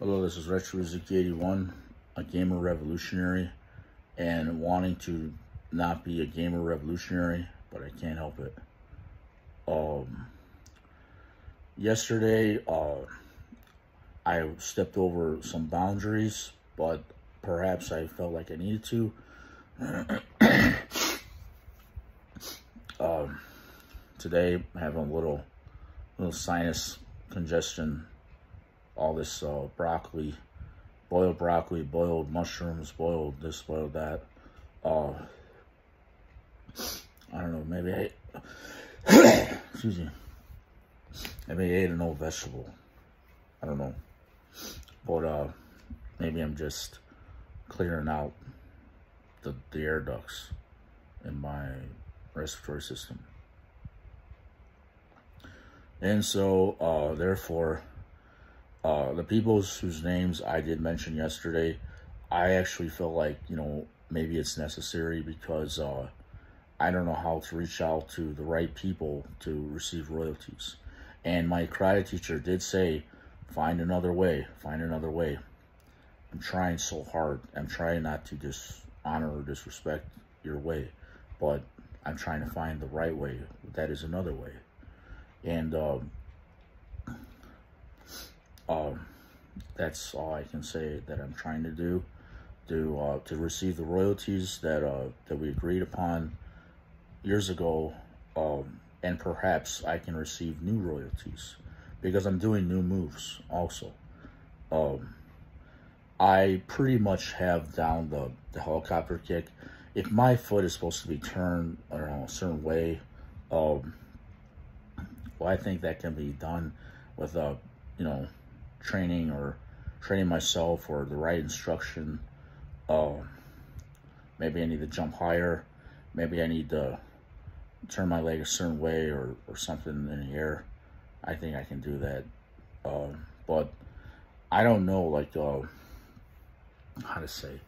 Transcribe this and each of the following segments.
Hello, this is RetroZuki81, a gamer revolutionary, and wanting to not be a gamer revolutionary, but I can't help it. Yesterday, I stepped over some boundaries, but perhaps I felt like I needed to. Today, I'm having a little sinus congestion. All this broccoli, boiled mushrooms, boiled this, boiled that. I don't know, maybe excuse me. Maybe I ate an old vegetable. I don't know. But maybe I'm just clearing out the air ducts in my respiratory system. And so, therefore, the people whose names I did mention yesterday, I actually feel like, maybe it's necessary because I don't know how to reach out to the right people to receive royalties. And my karate teacher did say, find another way, find another way. I'm trying so hard. I'm trying not to dishonor or disrespect your way, but I'm trying to find the right way. That is another way. And that's all I can say that I'm trying to do to receive the royalties that we agreed upon years ago, and perhaps I can receive new royalties because I'm doing new moves also. I pretty much have down the helicopter kick. If my foot is supposed to be turned, I don't know, a certain way, well, I think that can be done with training myself or the right instruction. Maybe I need to jump higher. Maybe I need to turn my leg a certain way or something in the air. I think I can do that. But I don't know, like, how to say.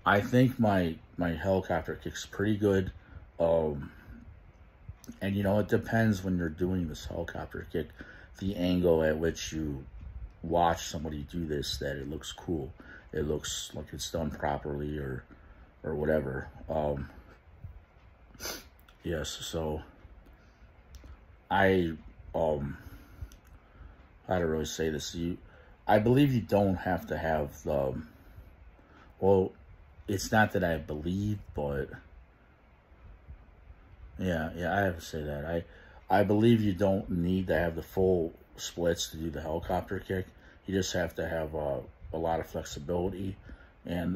I think my helicopter kick's pretty good. And, it depends when you're doing this helicopter kick, the angle at which you watch somebody do this, that it looks cool. It looks like it's done properly or whatever. Yes, so how to really say this? I believe you don't have to have well, it's not that I believe, but yeah, I have to say that. I believe you don't need to have the full splits to do the helicopter kick. You just have to have a lot of flexibility and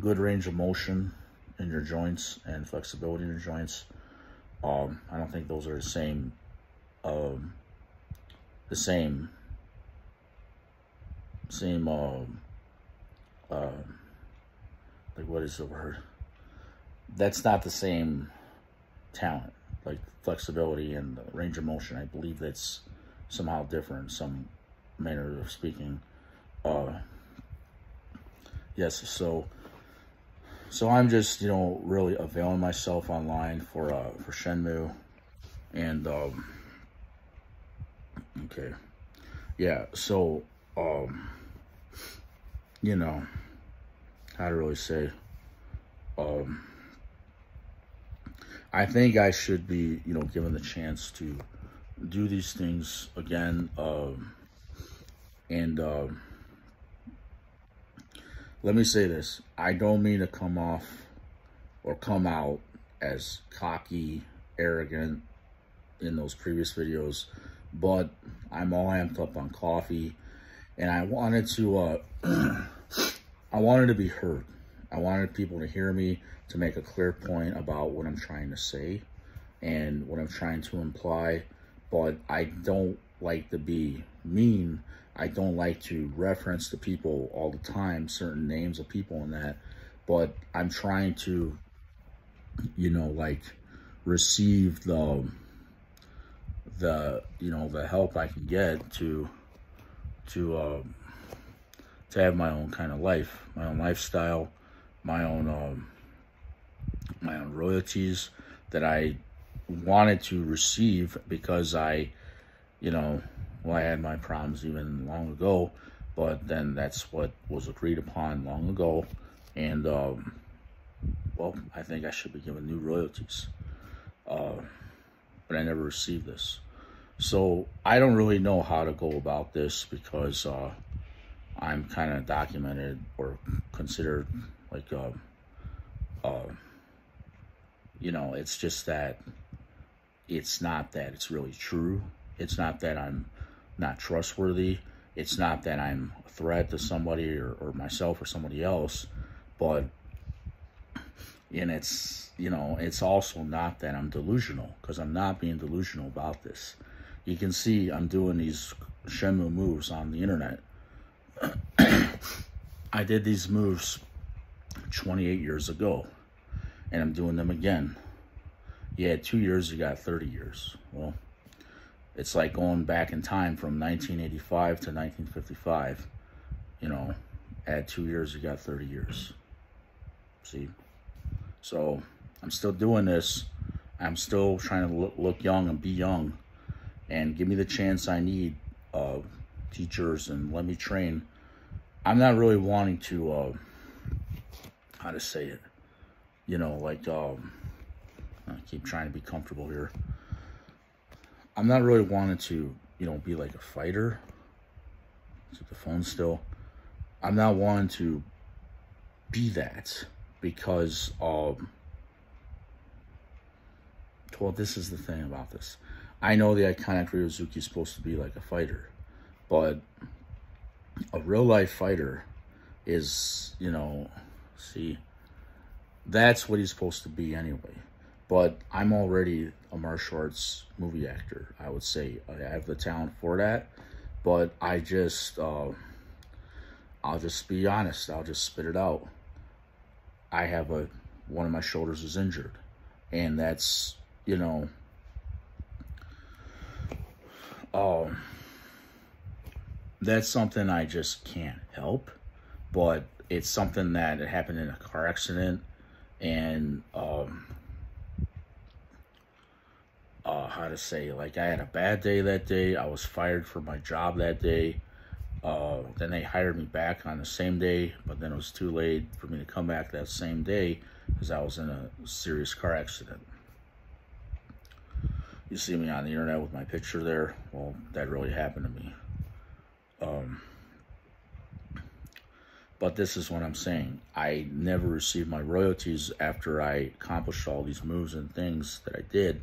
good range of motion in your joints and flexibility in your joints. I don't think those are the same. Like, what is the word? That's not the same talent. Like flexibility and the range of motion, I believe that's somehow different, some manner of speaking. Yes, so I'm just, really availing myself online for Shenmue, and okay, yeah. So how to really say, I think I should be, given the chance to do these things again. And let me say this. I don't mean to come off or come out as cocky, arrogant in those previous videos, but I'm all amped up on coffee, and I wanted to, I wanted to be heard. I wanted people to hear me, to make a clear point about what I'm trying to say and what I'm trying to imply. But I don't like to be mean. I don't like to reference to people all the time, certain names of people and that. But I'm trying to, like, receive the help I can get to have my own kind of life, my own lifestyle, my own royalties that I wanted to receive because I well, I had my problems even long ago, but then that's what was agreed upon long ago. And, well, I think I should be given new royalties. But I never received this. So I don't really know how to go about this because I'm kind of documented or considered like, you know, it's just that it's not that it's really true. It's not that I'm not trustworthy. It's not that I'm a threat to somebody or myself or somebody else. But, and it's, you know, it's also not that I'm delusional, because I'm not being delusional about this. You can see I'm doing these Shenmue moves on the internet. I did these moves 28 years ago, and I'm doing them again. You had 2 years, you got 30 years. Well, it's like going back in time from 1985 to 1955. You know, add 2 years, you got 30 years. See? So I'm still doing this. I'm still trying to look young and be young, and give me the chance I need, teachers, and let me train. I'm not really wanting to, how to say it, you know, like, I keep trying to be comfortable here. I'm not really wanting to, you know, be like a fighter. Is it the phone still? I'm not wanting to be that, because, well, this is the thing about this. I know the iconic Ryozuki is supposed to be like a fighter, but a real life fighter is, you know, see, that's what he's supposed to be anyway. But I'm already a martial arts movie actor, I would say. I have the talent for that, but I just, I'll just be honest. I'll just spit it out. I have one of my shoulders is injured, and that's, you know, that's something I just can't help. But it's something that it happened in a car accident, and how to say, like, I had a bad day that day. I was fired from my job that day. Then they hired me back on the same day, but then it was too late for me to come back that same day because I was in a serious car accident. You see me on the internet with my picture there. Well, that really happened to me. But this is what I'm saying. I never received my royalties after I accomplished all these moves and things that I did.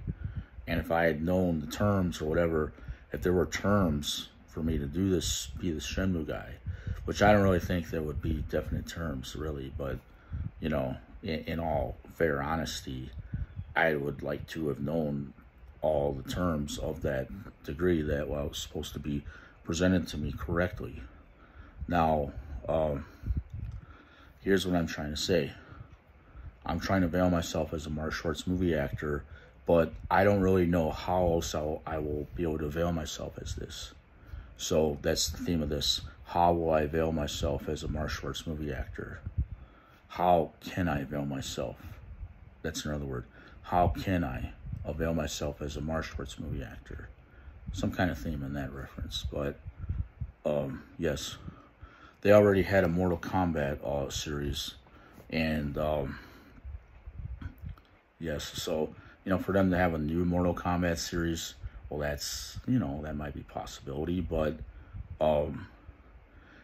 And if I had known the terms or whatever, if there were terms for me to do this, be the Shenmue guy, which I don't really think there would be definite terms, really. But, you know, in all fair honesty, I would like to have known all the terms of that degree that was supposed to be presented to me correctly. Now, here's what I'm trying to say. I'm trying to veil myself as a martial arts movie actor, but I don't really know how else I will be able to veil myself as this. So that's the theme of this. How will I veil myself as a martial arts movie actor? How can I veil myself? That's another word. How can I avail myself as a martial arts movie actor? Some kind of theme in that reference. But, yes. They already had a Mortal Kombat series. And, yes, so, you know, for them to have a new Mortal Kombat series, well, that's, you know, that might be a possibility. But,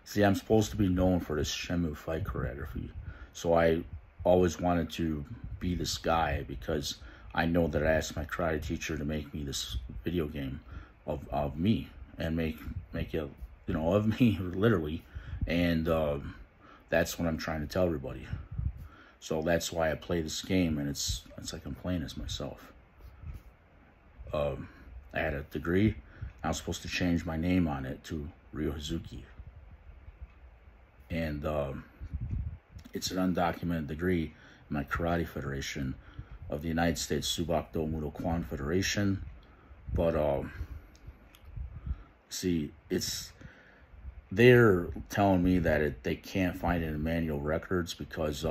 see, I'm supposed to be known for this Shenmue fight choreography. So I always wanted to be this guy, because I know that I asked my karate teacher to make me this video game of me, and make it, you know, of me, literally. And that's what I'm trying to tell everybody. So that's why I play this game, and it's like I'm playing as myself. I had a degree. I was supposed to change my name on it to Ryozuki. And it's an undocumented degree in my Karate Federation of the United States Subakdo Mudo Kwan Federation. But, see, they're telling me that they can't find it in manual records because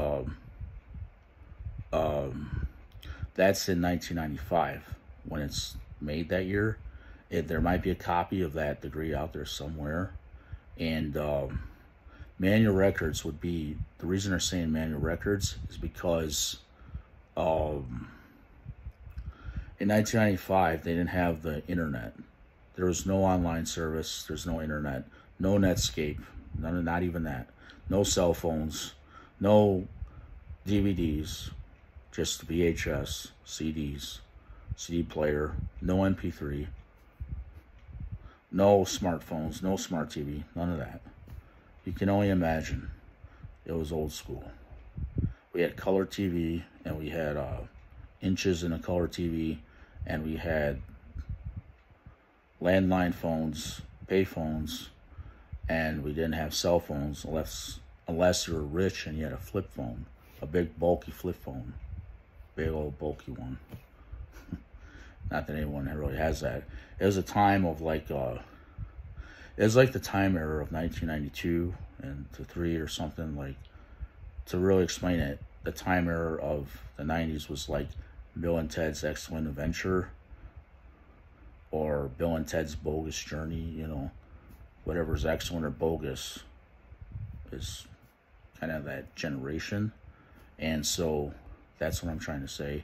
that's in 1995 when it's made that year. There might be a copy of that degree out there somewhere. And manual records would be, the reason they're saying manual records is because in 1995, they didn't have the internet. There was no online service. There's no internet, no Netscape, not even that. No cell phones, no DVDs, just VHS, CDs, CD player, no MP3, no smartphones, no smart TV, none of that. You can only imagine. It was old school. We had color TV, and we had inches in a color TV, and we had landline phones, pay phones, and we didn't have cell phones unless you were rich and you had a flip phone, a big bulky flip phone, big old bulky one. Not that anyone really has that. It was a time of like it was like the time era of 1992 and to 3 or something. Like, to really explain it, the time era of the 90s was like Bill and Ted's Excellent Adventure, or Bill and Ted's Bogus Journey. You know, whatever's excellent or bogus is kind of that generation. And so that's what I'm trying to say.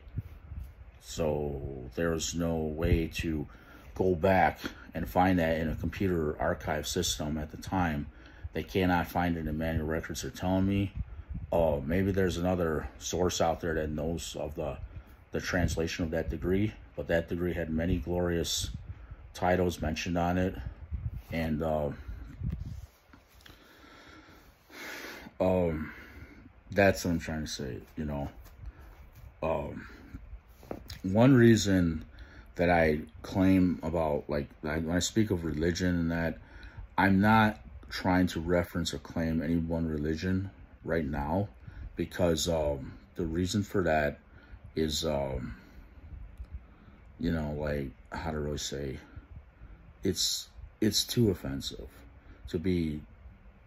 So there was no way to go back and find that in a computer archive system at the time. They cannot find it in manual records, they're telling me. Oh, maybe there's another source out there that knows of the translation of that degree, but that degree had many glorious titles mentioned on it. And that's what I'm trying to say, you know. One reason that I claim about, like, when I speak of religion and that, I'm not trying to reference or claim any one religion right now, because the reason for that is, you know, like, how to really say, it's too offensive to be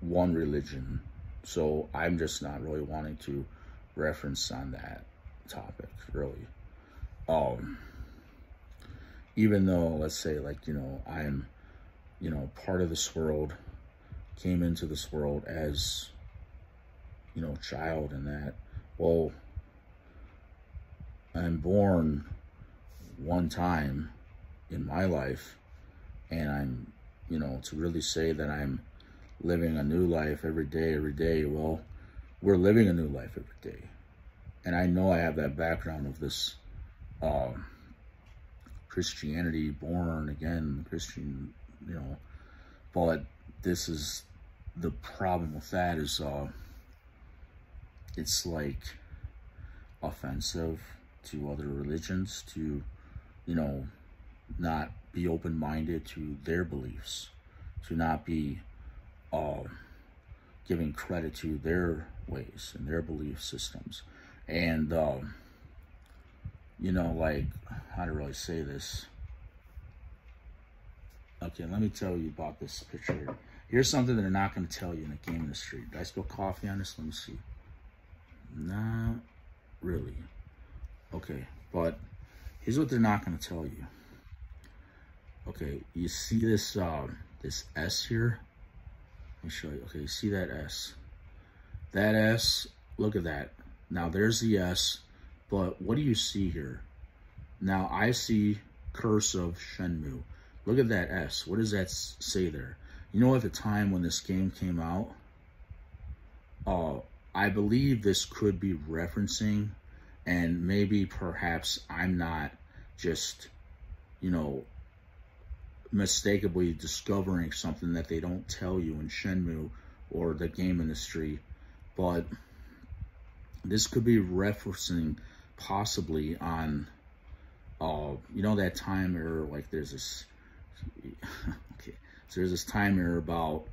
one religion. So I'm just not really wanting to reference on that topic, really. Even though, let's say, like, you know, I'm, you know, part of this world, came into this world as, you know, child, and that, well, I'm born one time in my life, and I'm, you know, to really say that I'm living a new life every day, well, we're living a new life every day. And I know I have that background of this Christianity, born again Christian, you know, but this is the problem with that is it's like offensive to other religions to, you know, not be open-minded to their beliefs, to not be giving credit to their ways and their belief systems. And you know, like, how to really say this? Okay, let me tell you about this picture here. Here's something that they're not going to tell you in a game industry. Did I spill coffee on this? Let me see. Not really. Okay, but here's what they're not going to tell you. Okay, you see this this S here? Let me show you. Okay, you see that S? That S, look at that. Now there's the S, but what do you see here? Now I see cursive Shenmue. Look at that S. What does that say there? You know, at the time when this game came out, I believe this could be referencing, and maybe perhaps I'm not just, you know, mistakenly discovering something that they don't tell you in Shenmue or the game industry, but this could be referencing possibly on, you know, that time era, like there's this, okay, so there's this time era about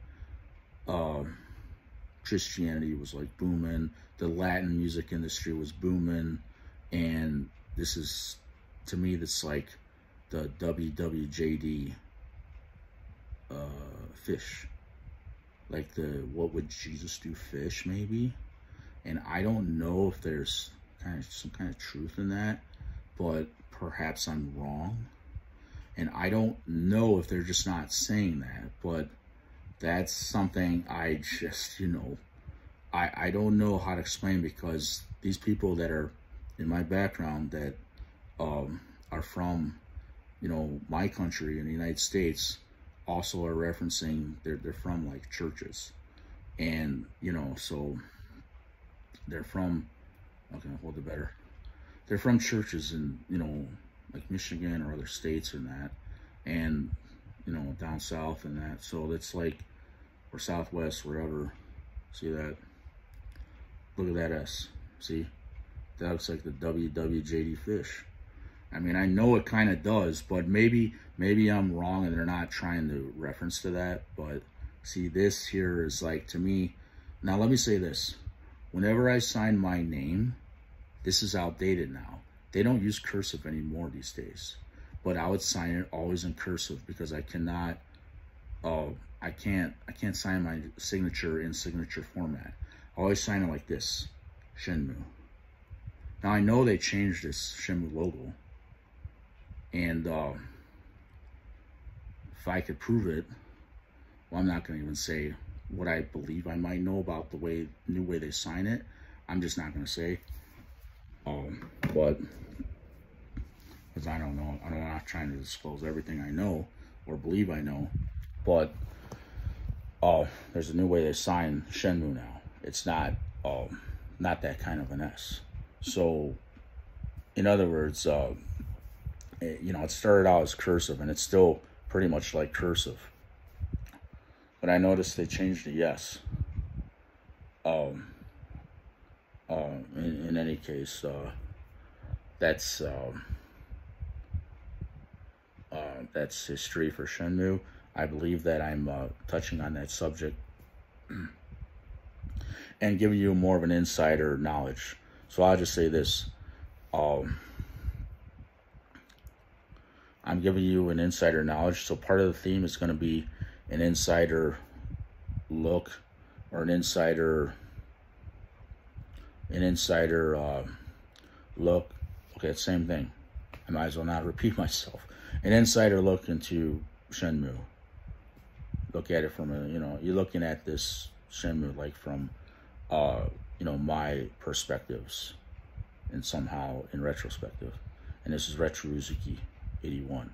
Christianity was like booming, the Latin music industry was booming, and this is, to me, that's like the WWJD fish, like the what would Jesus do fish, maybe. And I don't know if there's some kind of truth in that, but perhaps I'm wrong. And I don't know if they're just not saying that, but that's something I just, you know, I don't know how to explain, because these people that are in my background that are from, you know, my country in the United States also are referencing they're from like churches, and you know, so they're from, okay, hold it better, they're from churches in, you know, like Michigan or other states and that, and you know, down south and that. So it's like, or Southwest, wherever. See that? Look at that S. See? That looks like the WWJD fish. I mean, I know it kind of does, but maybe I'm wrong and they're not trying to reference to that. But see, this here is like, to me, now let me say this. Whenever I sign my name, this is outdated now. They don't use cursive anymore these days. But I would sign it always in cursive, because I cannot, I can't sign my signature in signature format. I always sign it like this, Shenmue. Now I know they changed this Shenmue logo, and if I could prove it, well, I'm not going to even say what I believe I might know about the new way they sign it. I'm just not going to say, but because I don't know, I'm not trying to disclose everything I know or believe I know, but there's a new way they sign Shenmue now. It's not that kind of an S. So, in other words, you know, it started out as cursive, and it's still pretty much like cursive. But I noticed they changed the yes. In any case, that's history for Shenmue. I believe that I'm touching on that subject and giving you more of an insider knowledge. So I'll just say this. I'm giving you an insider knowledge. So part of the theme is going to be an insider look, or an insider look. Okay, same thing. I might as well not repeat myself. An insider look into Shenmue. Look at it from a, you know, you're looking at this Shenmue like from, you know, my perspectives, and somehow in retrospective. And this is Retro Uzuki 81.